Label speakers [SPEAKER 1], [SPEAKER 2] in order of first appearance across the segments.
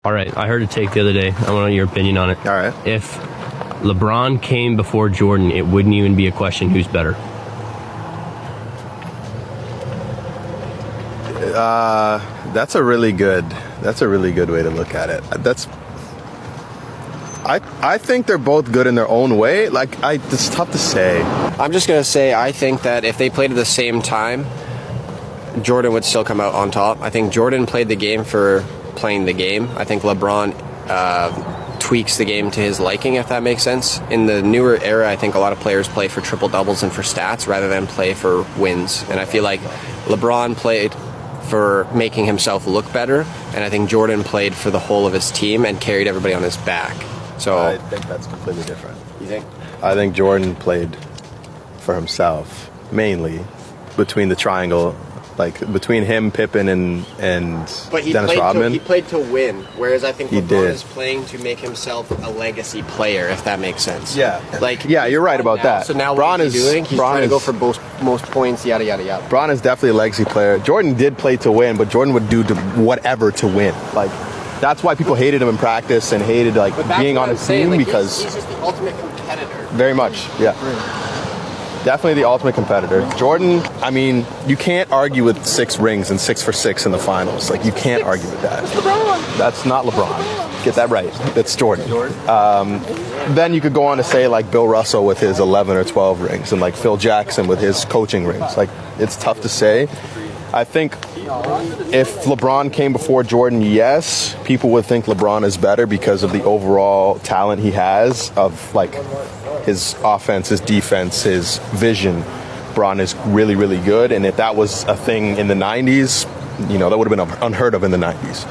[SPEAKER 1] All right, I heard a take the other day. I want your opinion on it.
[SPEAKER 2] All right.
[SPEAKER 1] If LeBron came before Jordan, it wouldn't even be a question who's better.
[SPEAKER 2] That's a really good way to look at it. I think they're both good in their own way. It's tough to say.
[SPEAKER 3] I'm just going to say I think that if they played at the same time, Jordan would still come out on top. I think Jordan played the game for playing the game. I think LeBron tweaks the game to his liking, if that makes sense. In the newer era, I think a lot of players play for triple doubles and for stats rather than play for wins. And I feel like LeBron played for making himself look better, and I think Jordan played for the whole of his team and carried everybody on his back. So
[SPEAKER 2] I think that's completely different.
[SPEAKER 3] You think?
[SPEAKER 2] I think Jordan played for himself mainly between the triangle. Between him, Pippen, and Dennis Rodman.
[SPEAKER 3] He played to win, whereas I think
[SPEAKER 2] He
[SPEAKER 3] LeBron
[SPEAKER 2] did.
[SPEAKER 3] is playing to make himself a legacy player, if that makes sense.
[SPEAKER 2] Yeah.
[SPEAKER 3] Yeah,
[SPEAKER 2] you're right about that.
[SPEAKER 3] So now
[SPEAKER 2] Bron
[SPEAKER 3] what is he doing? He's trying to go for most points, yada, yada, yada.
[SPEAKER 2] Bron is definitely a legacy player. Jordan did play to win, but Jordan would do whatever to win. That's why people hated him in practice and hated being on his team because
[SPEAKER 3] he's just the ultimate competitor.
[SPEAKER 2] very much, yeah. Definitely the ultimate competitor. Jordan, I mean, you can't argue with 6 rings and 6 for 6 in the finals. You can't argue with that. That's not LeBron. Get that right. That's Jordan. Then you could go on to say Bill Russell with his 11 or 12 rings and Phil Jackson with his coaching rings. It's tough to say. I think if LeBron came before Jordan, yes, people would think LeBron is better because of the overall talent he has of his offense, his defense, his vision. Bron is really, really good. And if that was a thing in the 90s, that would have been unheard of in the 90s.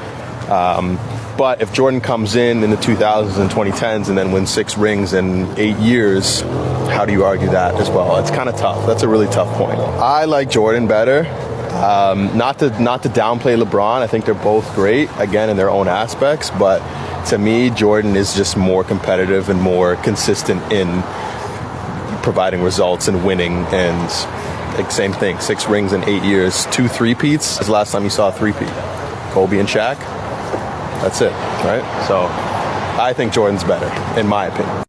[SPEAKER 2] But if Jordan comes in the 2000s and 2010s and then wins 6 rings in 8 years, how do you argue that as well? It's kind of tough. That's a really tough point. I like Jordan better. Not to downplay LeBron. I think they're both great, again, in their own aspects. But to me, Jordan is just more competitive and more consistent in providing results and winning. And same thing, 6 rings in 8 years, 2 three-peats. That's the last time you saw a three-peat. Kobe and Shaq. That's it, right? So I think Jordan's better, in my opinion.